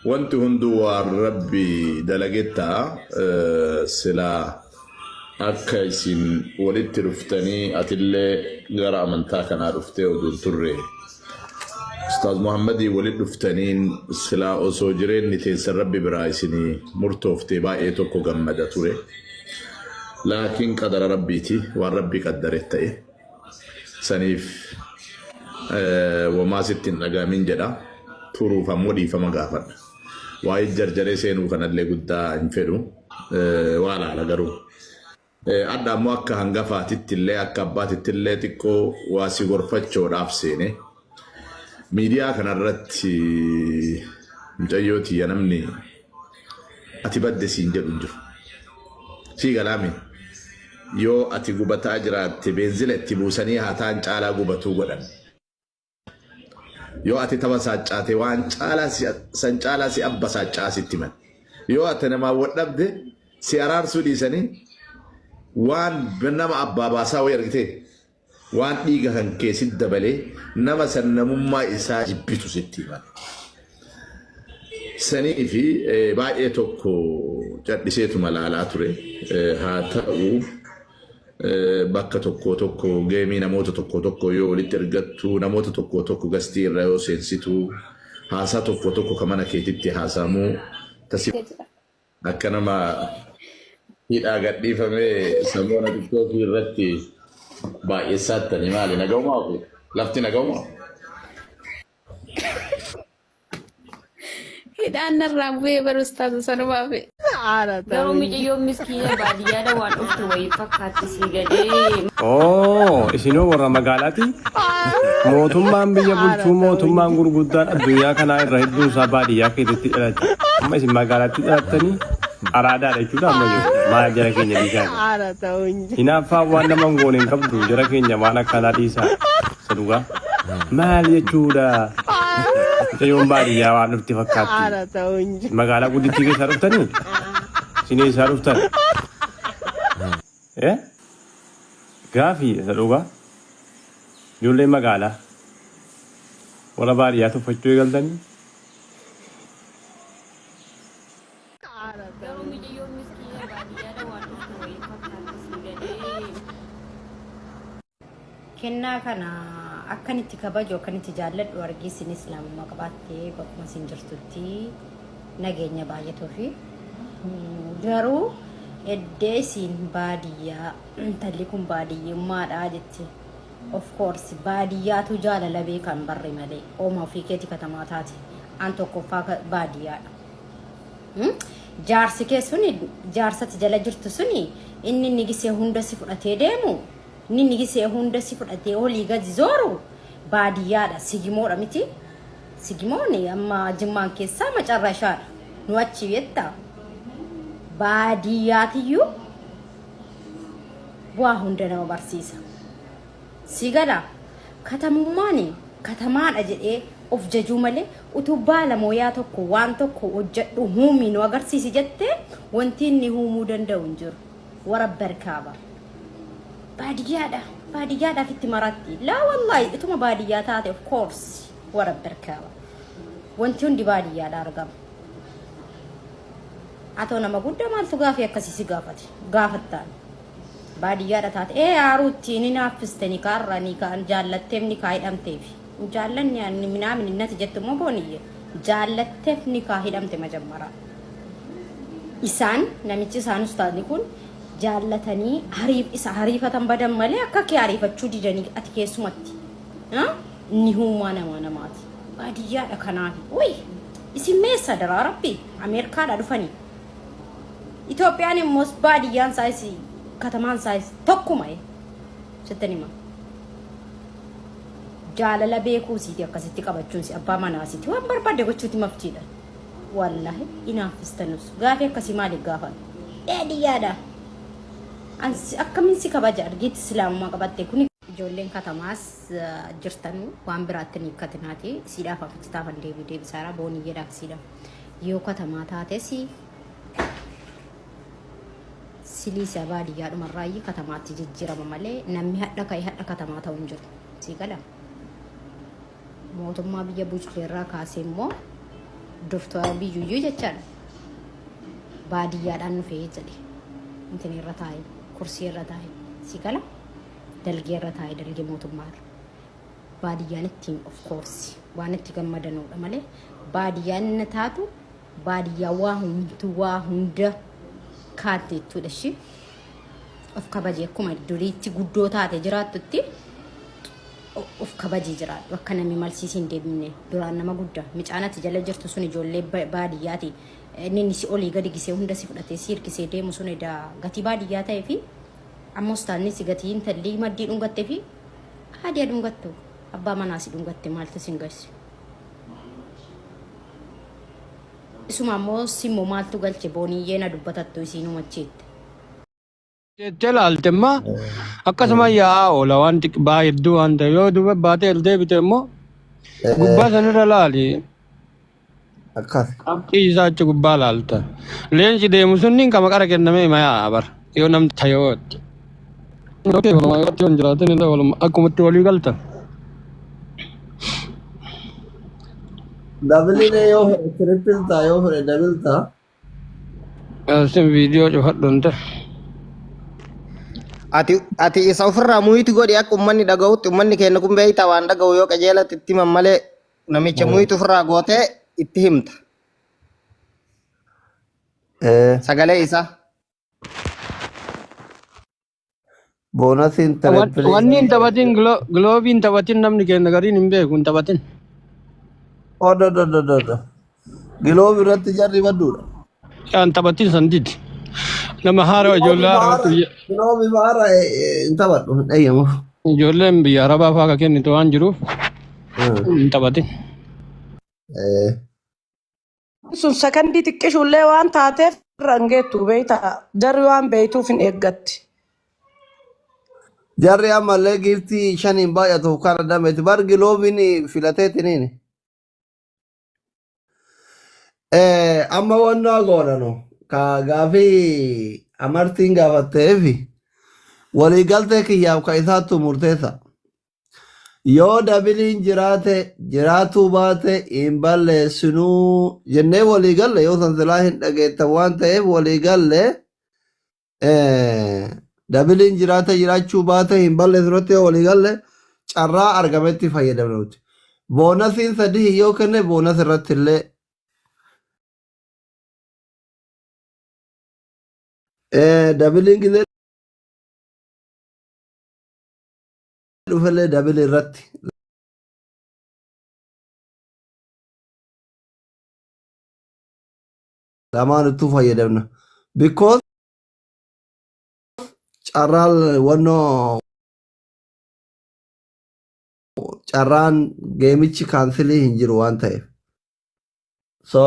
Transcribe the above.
وانت هندو ربي دلقتها سلا أكايسين ولدت رفتني أتلي غرا من تاكنا رفتي ودون تري أستاذ محمدي ولد رفتنين سلا أسوجرين نتنسى ربي برايسيني مرتوفتي باقي توكو غمدا تري لكن قدر ربيتي والربي قدرت سنيف وما ستين نقامين جدا تورو فمودي فمقافن وايد جرجري سينو كان اللي قدا انفرو ولا على قرو أدا موكا هنغفا تتلي أكبات تتلي تكو واسي غرفتشو رافسيني ميديا كان الرت مجيوتي ينمني أتبدي سينجر انجر سي كلامي يو أتي قبتا أجرات تبنزل تبوساني هاتان چالا قبتو قدن يو أتي تبا ساچاتي وان چالا سنچالا سي أبا ساچاسي تمن يو أتي نما ودب دي سيارار سودي سني وان بنما أبا باسا ويرغتي وان إيغا هن كيسي دبالي نما سنمما إسا جبتو ستي من سني في باقي توكو جد سيتو ملالا توري هاتاو bakka tokko tokko geemii namoota tokko tokko yoo walitti ergattu namoota tokko tokko gastii irraa yoo seensitu haasaa tokko tokko kamana keetitti haasaamuu tasii akka nama hidhaa gadhiifamee samoona tiktookii irratti baay'eessaattani maali nagaumaa fi lafti nagaumaa hidhaan narraa bu'ee barustaatu sanumaa fi garuu mucayyoo miskiina baadiyyaadha waan dhuftu wayii fakkaatti sii gadee. Isinoo warra magaalaati. Mootummaan biyya bulchuu mootummaan gurguddaan addunyaa kanaa irra hedduun isaa baadiyyaa keessatti dhalate. Amma isin magaalaatti dhalattanii araadaadha jechuudha amma jiru. Maal jara keenya dhiisaa? Hinaaffaa waan nama hin goone hin qabdu jara keenya waan akkanaa dhiisaa. Sadugaa maal jechuudha? Mucayyoon baadiyyaa waan dhufti fakkaatti. Magaalaa guddittii keessaa dhuftanii? Isinii isaa dhuftan? Gaafii isa dhugaa? Ijoollee magaalaa warra baadiyyaa tuffachuu eegaltanii? Kennaa kana akkanitti kabaju akkanitti jaalladhu argisin islaamummaa qabaattee bakkuma sin jirtutti nageenya baay'atuu fi garuu eddeesiin baadiyyaa intalli kun baadiyyummaadhaa jetti of course baadiyyaatu jaalala beekan barri malee ooma ofii keetii katamaa taate an tokkoffaa baadiyyaadha jaarsi kee suni jaarsati jala jirtu suni inni nigisee hunda si fudhatee deemu Nini gise hunda si fudhatee olii gadi zooru baadiyyaadha sigimoodha miti sigimooni amma jimmaan keessaa macarrashaadha nu achi yetta baadiyyaatiyyuu waa hunda nama barsiisa sigada katamummaani katamaadha jedhee of jajuu malee utuu baala mooyaa tokko waan tokko hojjedhu huumii nu agarsiisi jettee wanti inni huumuu danda'u hin jiru wara barkaaba baadiyyaadha fitti maratti la wallahi ituma baadiyyaa taate of course wara barkaaba wanti hundi baadiyyaadha argama atoo nama guddaa maaltu gaafii akkasii si gaafattaan baadiyyaadha taate aaruutti ni naaffistanii kaarranii kaan jaallatteef ni kaa hidhamteef jaallanni ani minaamin innati jettu immoo booniyye jaallatteef ni kaa hidhamte majammara isaan namichi isaan ustaadni kun jaallatanii hariifatan badan malee akka kee hariifachuu didanii ati keessumatti ni huumaa namaati baadiyyaadha kanaaf uy isin meessa daraa rabbi ameerikaadha dhufanii Itoophiyaan immoo baadiyyaan saayisi katamaan saayisi tokkuma jettanima jaalala beekuu siiti akkasitti qabachuun si abbaa manaasiiti waan barbaade gochuuti maftiidha wallahi inaaffistanus gaafii akkasii maaliif gaafan dheediyyaadha akkamiin si kabaja argiitti islaamummaa qabatte kun ijoolleen katamaas jirtan waan biraatti ni katinaati siidhaaf afixtaafan deebisaara booniyyeedhaaf siidha yoo katamaa taates silisa baadiyyaadhuma raayyi katamaatti jijjiirama malee namni hadha katamaa ta'u hin jiru si gala mootummaa biyya bulchuleerraa kaasee immoo Doktor biyyuu jechaadha. Baadiyyaadhaan dhufee jedhe. Intin irra taa'e, kursii irra taa'e, si gala dalgee irra taa'e dalgee mootummaarra. Baadiyyaan ittiin of course waan itti gammadanudha malee baadiyyaan inni taatu baadiyyaa waa hunda kaatteettudha shi. Of kabajee akkuma duriitti guddoo taate jiraattutti of kabajee jiraatu akka namni malsiisiin deemne duraan nama guddaa micaanatti jala jirtu sun ijoollee baadiyyaati inni si olii gadi gisee hunda si fudhatee si hirkisee deemu sun edaa gatii baadiyyaa ta'ee fi ammoo staanni si gatii intalli maddii dhungattee fi haadii dhungattu abbaa manaa si dhungatte maaltu sin galche isuma ammoo simmoo maaltu galche booniyyee na dubbatattu isiinuu macheette. Altemma akkasuma yaa oola waan xiqqaa hedduu waan ta'e yoo duuba baatee ol deebite immoo gubbaa sanirra laali. Akkas. Qabxii isaa achi gubbaa laalta. Leenci deemu sunniin kama qara kennamee mayaa bara yoo namni tayooti. Okkee walumaa irratti yoo hin jiraatin illee waluma akkumatti walii galta. Dabiline yoo triple taa yoo fure double taa. Asin viidiyoo cufadhu hin ta'e. Ati isa ofirraa muyitu godhi akka ummanni dhaga'utti ummanni keenya kun beeyta waan dhaga'u yoo qajeelatti itti himan malee namicha muyitu ofirraa gootee itti himta. Sagalee isaa. Boonasiin triple. Wanni hin taphatin giloobii hin taphatin namni keenya gariin hin beeku hin taphatin. Odo. Giloobii irratti jarri badduudha. Yaa hin taphatin sandiiti. Nama haara ijoollee haara Giloobii maara hin taphadhu hin dhayyamu. Ijoolleen biyya arabaa fa'aa kennitu waan jiruuf hin taphatin. Sun sakandii xiqqishuullee waan taateef rangeettu beeyta jarri waan beeytuuf hin eeggatti. Jarri ammallee giiftii shaniin baay'atu kana dameeti bar giloobiin filateetiniin. Amma wannaa goonanu ka gaafii amartiin gaafatteefi waliigaltee kiyyaaf ka isaattu murteessa. Yoo dabiliin jiraatuu baate hin balleessinuu jennee waliigalle yoo sansilaa hin dhageettan waan ta'eef waliigalle dabiliin jiraachuu baate hin balleessinutti yoo waliigalle carraa argametti fayyadamnuti. Boonasiin sadii yoo kenne boonas irratti illee dabiliin gizee dhufellee dabili irratti lamaan ittuu fayyadamna because carraan geemichi kaansilii hin jiru waan ta'eef so